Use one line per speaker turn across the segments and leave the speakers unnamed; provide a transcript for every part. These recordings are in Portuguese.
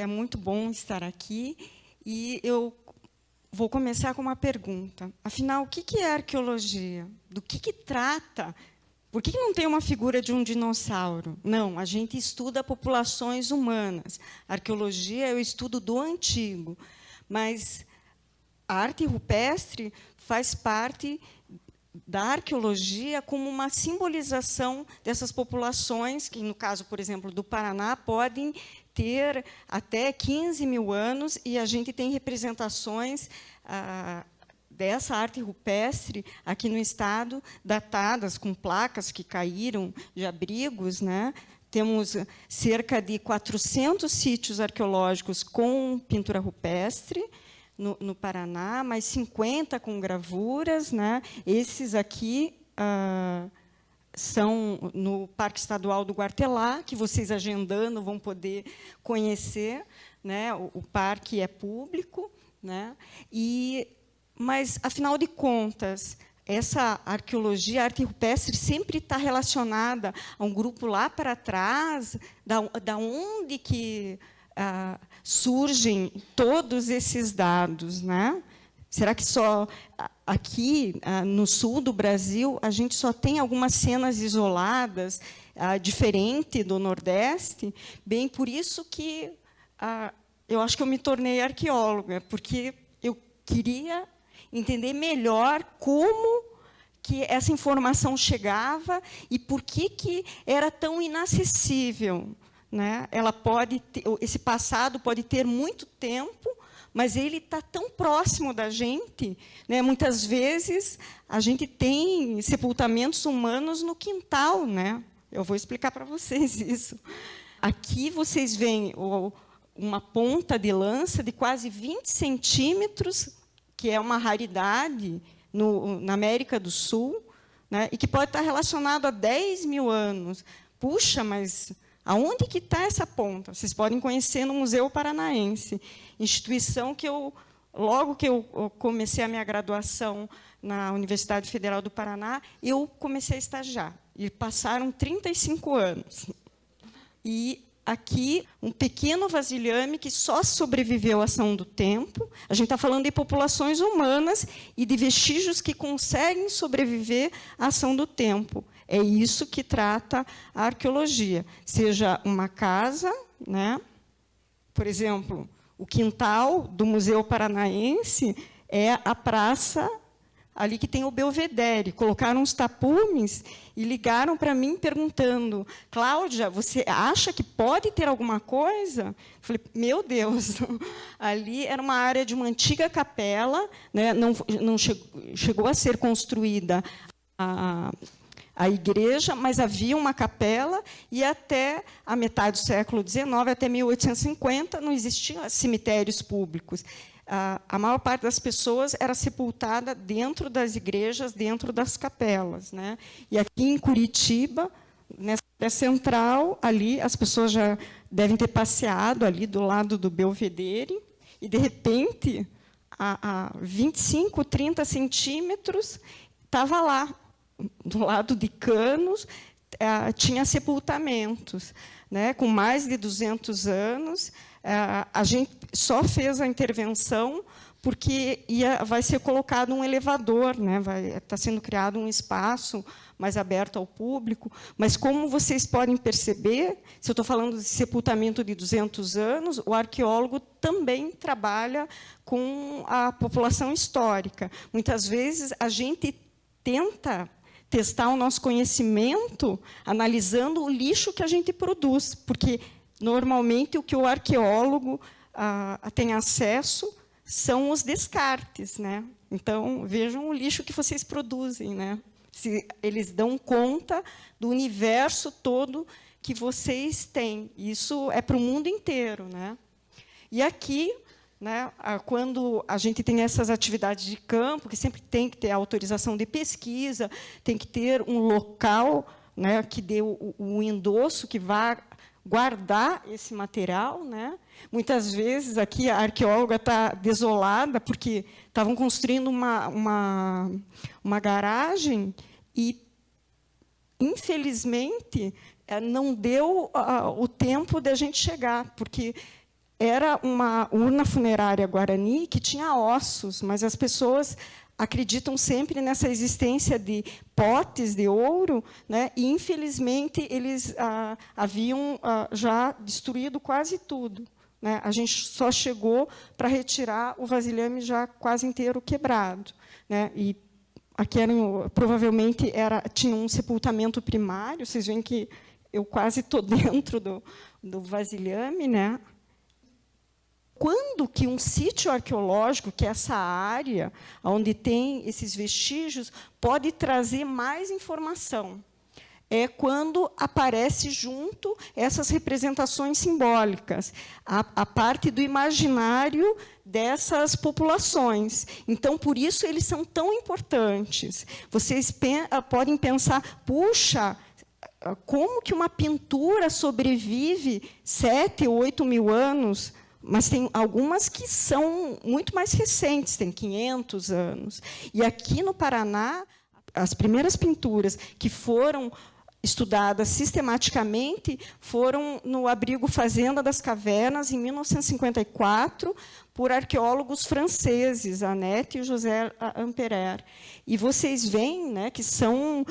é muito bom estar aqui e eu vou começar com uma pergunta. Afinal, o que é arqueologia? Do que trata? Por que não tem uma figura de um dinossauro? Não, a gente estuda populações humanas. A arqueologia é o estudo do antigo, mas a arte rupestre faz parte da arqueologia como uma simbolização dessas populações, que, no caso, por exemplo, do Paraná, podem ter até 15 mil anos, e a gente tem representações dessa arte rupestre aqui no estado, datadas com placas que caíram de abrigos, né? Temos cerca de 400 sítios arqueológicos com pintura rupestre, no Paraná, mais 50 com gravuras, né? Esses aqui são no Parque Estadual do Guartelá, que vocês agendando vão poder conhecer, né? O parque é público, né? Mas, afinal de contas, essa arqueologia, a arte rupestre, sempre está relacionada a um grupo lá para trás, da onde que surgem todos esses dados, né? Será que só aqui, no sul do Brasil, a gente só tem algumas cenas isoladas, diferente do Nordeste? Bem, por isso que eu acho que eu me tornei arqueóloga, porque eu queria entender melhor como que essa informação chegava e por que era tão inacessível, né? Ela esse passado pode ter muito tempo, mas ele está tão próximo da gente, né? Muitas vezes a gente tem sepultamentos humanos no quintal, né? Eu vou explicar para vocês isso. Aqui vocês veem uma ponta de lança de quase 20 centímetros, que é uma raridade na América do Sul, né? E que pode estar relacionado a 10 mil anos. Puxa, mas aonde que está essa ponta? Vocês podem conhecer no Museu Paranaense, instituição que logo que eu comecei a minha graduação na Universidade Federal do Paraná, eu comecei a estagiar. E passaram 35 anos. E aqui, um pequeno vasilhame que só sobreviveu à ação do tempo. A gente está falando de populações humanas e de vestígios que conseguem sobreviver à ação do tempo. É isso que trata a arqueologia. Seja uma casa, né? Por exemplo, o quintal do Museu Paranaense é a praça ali que tem o Belvedere. Colocaram uns tapumes e ligaram para mim perguntando: Cláudia, você acha que pode ter alguma coisa? Eu falei: meu Deus, ali era uma área de uma antiga capela, né? Não chegou a ser construída a igreja, mas havia uma capela, e até a metade do século XIX, até 1850, não existiam cemitérios públicos. A maior parte das pessoas era sepultada dentro das igrejas, dentro das capelas, né? E aqui em Curitiba, nessa área central, ali, as pessoas já devem ter passeado ali do lado do Belvedere, e, de repente, a 25, 30 centímetros, estava lá, do lado de Canos, tinha sepultamentos, né? Com mais de 200 anos. A gente só fez a intervenção porque vai ser colocado um elevador, né? Está sendo criado um espaço mais aberto ao público, mas, como vocês podem perceber, se eu estou falando de sepultamento de 200 anos, o arqueólogo também trabalha com a população histórica. Muitas vezes, a gente tenta testar o nosso conhecimento analisando o lixo que a gente produz, porque, normalmente, o que o arqueólogo tem acesso são os descartes, né? Então, vejam o lixo que vocês produzem, né? Se eles dão conta do universo todo que vocês têm. Isso é para o mundo inteiro, né? E aqui, né, quando a gente tem essas atividades de campo, que sempre tem que ter autorização de pesquisa, tem que ter um local, né, que dê o endosso, que vá guardar esse material, né? Muitas vezes, aqui, a arqueóloga está desolada, porque estavam construindo uma garagem e, infelizmente, não deu o tempo de a gente chegar, porque era uma urna funerária guarani que tinha ossos, mas as pessoas acreditam sempre nessa existência de potes de ouro, né? E, infelizmente, eles haviam já destruído quase tudo, né? A gente só chegou para retirar o vasilhame já quase inteiro quebrado, né? E aqui provavelmente tinha um sepultamento primário. Vocês veem que eu quase estou dentro do vasilhame, né? Quando que um sítio arqueológico, que é essa área onde tem esses vestígios, pode trazer mais informação? É quando aparece junto essas representações simbólicas, a parte do imaginário dessas populações. Então, por isso, eles são tão importantes. Vocês podem pensar, puxa, como que uma pintura sobrevive 7 ou 8 mil anos? Mas tem algumas que são muito mais recentes, tem 500 anos. E aqui no Paraná, as primeiras pinturas que foram estudadas sistematicamente foram no abrigo Fazenda das Cavernas, em 1954, por arqueólogos franceses, Annette e José Amperer. E vocês veem, né, que são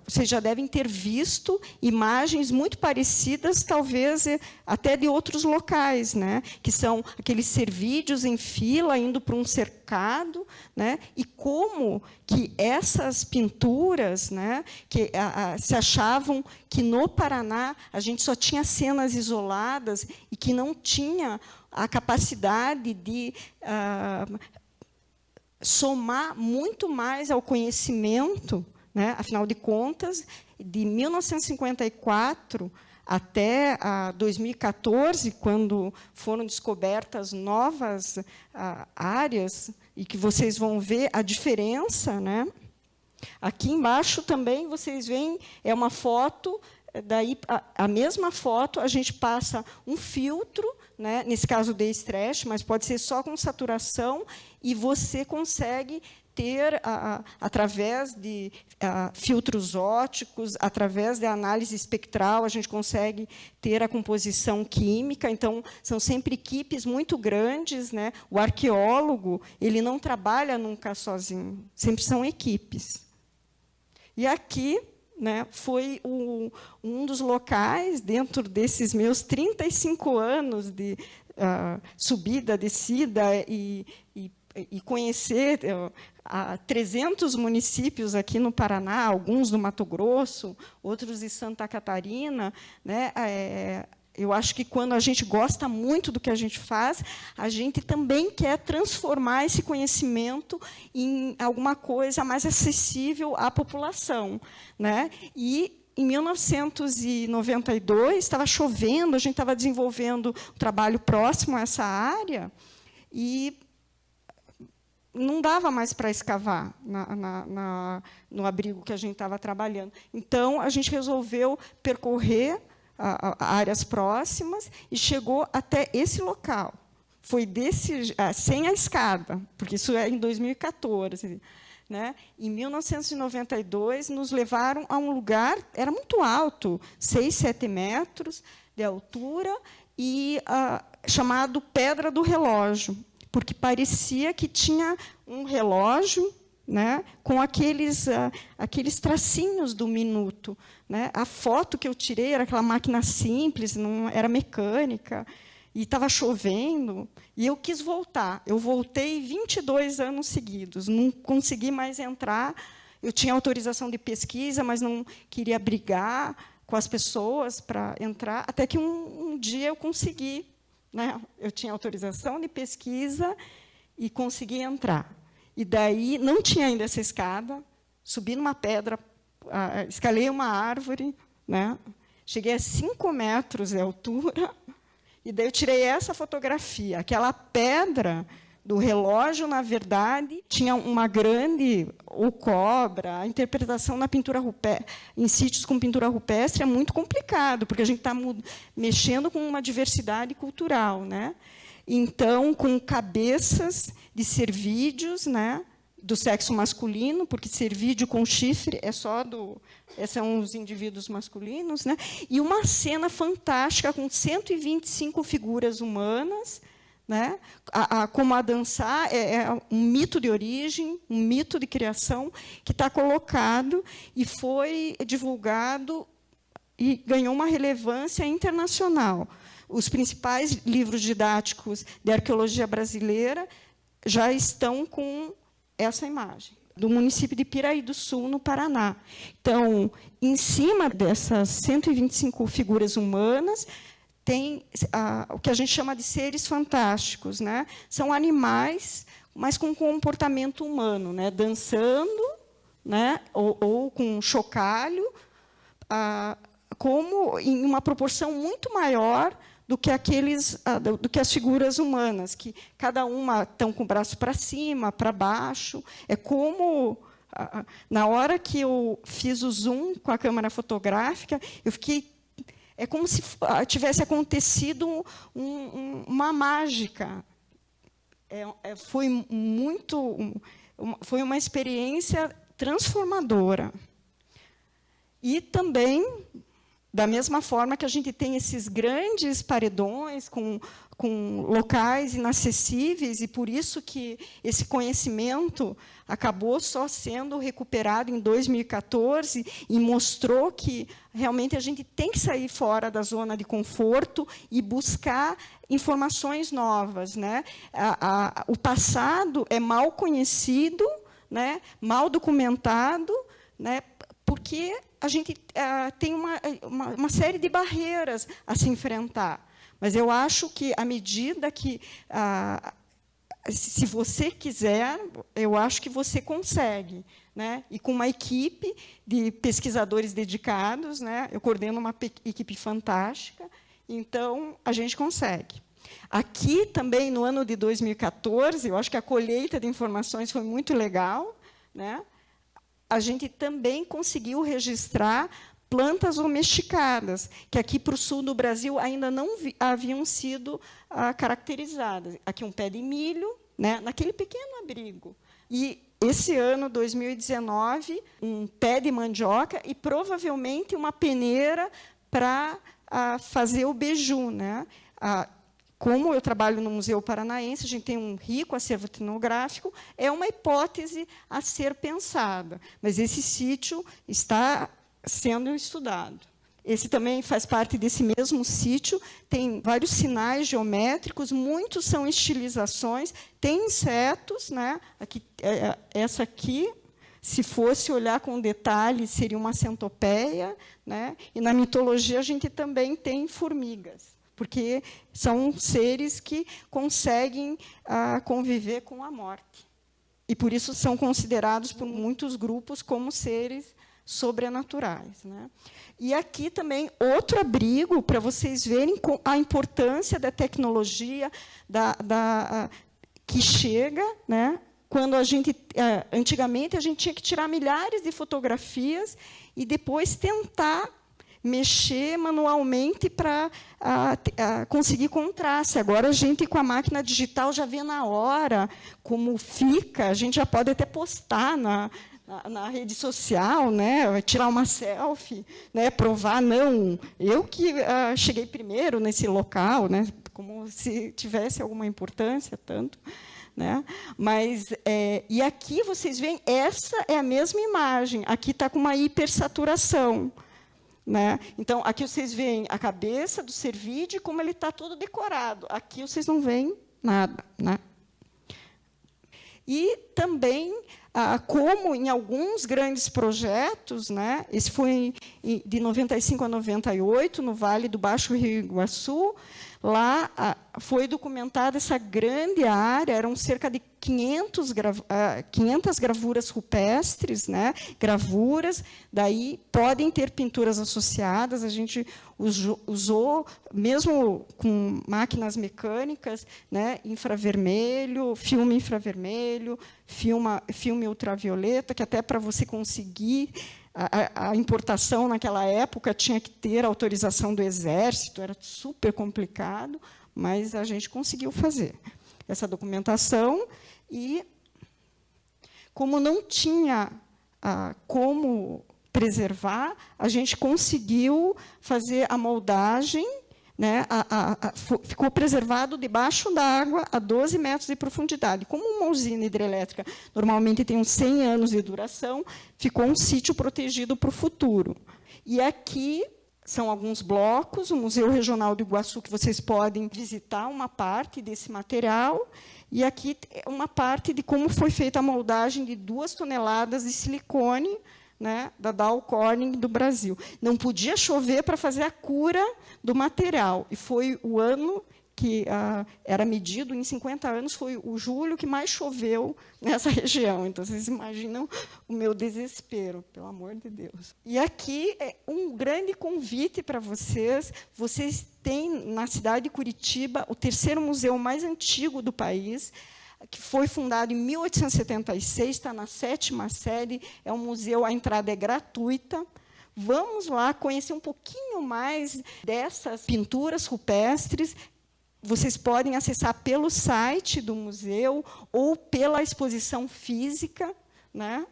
vocês já devem ter visto imagens muito parecidas, talvez até de outros locais, né, que são aqueles cervídeos em fila indo para um cercado, né, e como que essas pinturas, né, que se achavam que no Paraná a gente só tinha cenas isoladas e que não tinha a capacidade de somar muito mais ao conhecimento, né? Afinal de contas, de 1954 até 2014, quando foram descobertas novas áreas, e que vocês vão ver a diferença, né? Aqui embaixo também vocês veem, é uma foto, daí a mesma foto, a gente passa um filtro, né, nesse caso de stretch, mas pode ser só com saturação, e você consegue ter, através de filtros ópticos, através da análise espectral, a gente consegue ter a composição química. Então, são sempre equipes muito grandes, né? O arqueólogo, ele não trabalha nunca sozinho, sempre são equipes. E aqui, né, foi um dos locais, dentro desses meus 35 anos de subida, descida e conhecer 300 municípios aqui no Paraná, alguns do Mato Grosso, outros de Santa Catarina, né, eu acho que, quando a gente gosta muito do que a gente faz, a gente também quer transformar esse conhecimento em alguma coisa mais acessível à população, né? E, em 1992, estava chovendo, a gente estava desenvolvendo um trabalho próximo a essa área, e não dava mais para escavar no abrigo que a gente estava trabalhando. Então, a gente resolveu percorrer áreas próximas e chegou até esse local. Foi sem a escada, porque isso é em 2014. Né? Em 1992, nos levaram a um lugar, era muito alto, 6, 7 metros de altura, e chamado Pedra do Relógio, porque parecia que tinha um relógio, né, com aqueles tracinhos do minuto, né? A foto que eu tirei era aquela máquina simples, não era mecânica, e estava chovendo, e eu quis voltar. Eu voltei 22 anos seguidos, não consegui mais entrar. Eu tinha autorização de pesquisa, mas não queria brigar com as pessoas para entrar, até que um dia eu consegui, né? Eu tinha autorização de pesquisa e consegui entrar. E daí não tinha ainda essa escada, subi numa pedra, escalei uma árvore, né? Cheguei a 5 metros de altura, e daí eu tirei essa fotografia. Aquela pedra do relógio, na verdade, tinha uma grande ou cobra. A interpretação na pintura rupestre, em sítios com pintura rupestre, é muito complicado, porque a gente está mexendo com uma diversidade cultural, né? Então, com cabeças de cervídeos, né, do sexo masculino, porque cervídeo com chifre é só são os indivíduos masculinos, né? E uma cena fantástica com 125 figuras humanas, né? Como a dançar é um mito de origem, um mito de criação que está colocado e foi divulgado e ganhou uma relevância internacional. Os principais livros didáticos de arqueologia brasileira já estão com essa imagem, do município de Piraí do Sul, no Paraná. Então, em cima dessas 125 figuras humanas, tem o que a gente chama de seres fantásticos, né? São animais, mas com comportamento humano, né? Dançando, né? ou com chocalho, como em uma proporção muito maior do que as figuras humanas, que cada uma estão com o braço para cima, para baixo. É como, na hora que eu fiz o zoom com a câmera fotográfica, eu fiquei... É como se tivesse acontecido uma mágica. Foi uma experiência transformadora. E também, da mesma forma que a gente tem esses grandes paredões com locais inacessíveis, e por isso que esse conhecimento acabou só sendo recuperado em 2014 e mostrou que realmente a gente tem que sair fora da zona de conforto e buscar informações novas, né? O passado é mal conhecido, né? Mal documentado, né? Porque a gente tem uma série de barreiras a se enfrentar. Mas eu acho que, à medida que, se você quiser, eu acho que você consegue, né? E com uma equipe de pesquisadores dedicados, né? Eu coordeno uma equipe fantástica, então a gente consegue. Aqui também, no ano de 2014, eu acho que a colheita de informações foi muito legal, né? A gente também conseguiu registrar plantas domesticadas, que aqui para o sul do Brasil ainda não haviam sido caracterizadas. Aqui um pé de milho, né, naquele pequeno abrigo. E, esse ano, 2019, um pé de mandioca e, provavelmente, uma peneira para fazer o beiju, né? Como eu trabalho no Museu Paranaense, a gente tem um rico acervo etnográfico, é uma hipótese a ser pensada. Mas esse sítio está sendo estudado. Esse também faz parte desse mesmo sítio, tem vários sinais geométricos, muitos são estilizações, tem insetos, né? Essa aqui, se fosse olhar com detalhe, seria uma centopeia, né? E, na mitologia, a gente também tem formigas, porque são seres que conseguem conviver com a morte. E, por isso, são considerados por muitos grupos como seres sobrenaturais, né? E aqui também outro abrigo para vocês verem a importância da tecnologia que chega, né? Quando antigamente a gente tinha que tirar milhares de fotografias e depois tentar mexer manualmente para conseguir contraste. Agora a gente com a máquina digital já vê na hora como fica, a gente já pode até postar na rede social, né? Vai tirar uma selfie, né? Provar, não, eu que cheguei primeiro nesse local, né? Como se tivesse alguma importância, tanto. Né? Mas, e aqui vocês veem, essa é a mesma imagem, aqui está com uma hipersaturação. Né? Então, aqui vocês veem a cabeça do cervídeo, como ele está todo decorado. Aqui vocês não veem nada. Né? E também, como em alguns grandes projetos, né, esse foi de 95 a 98, no Vale do Baixo Rio Iguaçu, lá foi documentada essa grande área, eram cerca de 500 gravuras rupestres, né, gravuras, daí podem ter pinturas associadas, a gente usou, mesmo com máquinas mecânicas, né, infravermelho, filme ultravioleta, que até para você conseguir a importação naquela época tinha que ter autorização do Exército, era super complicado, mas a gente conseguiu fazer essa documentação. E Como não tinha como preservar, a gente conseguiu fazer a moldagem, né, ficou preservado debaixo d'água a 12 metros de profundidade. Como uma usina hidrelétrica normalmente tem uns 100 anos de duração, ficou um sítio protegido para o futuro. E aqui são alguns blocos, o Museu Regional do Iguaçu, que vocês podem visitar uma parte desse material, e aqui uma parte de como foi feita a moldagem de 2 toneladas de silicone, né, da Dow Corning do Brasil. Não podia chover para fazer a cura do material. E foi o ano que era medido, em 50 anos, foi o julho que mais choveu nessa região. Então, vocês imaginam o meu desespero, pelo amor de Deus. E aqui é um grande convite para vocês. Vocês têm, na cidade de Curitiba, o 3º museu mais antigo do país, que foi fundado em 1876, está na 7ª série, é um museu, a entrada é gratuita. Vamos lá conhecer um pouquinho mais dessas pinturas rupestres. Vocês podem acessar pelo site do museu ou pela exposição física, né?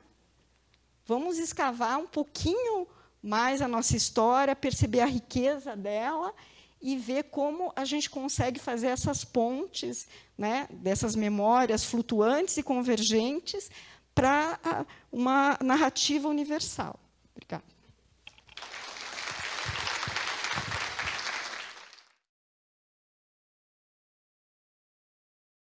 Vamos escavar um pouquinho mais a nossa história, perceber a riqueza dela e ver como a gente consegue fazer essas pontes, né, dessas memórias flutuantes e convergentes para uma narrativa universal. Obrigada.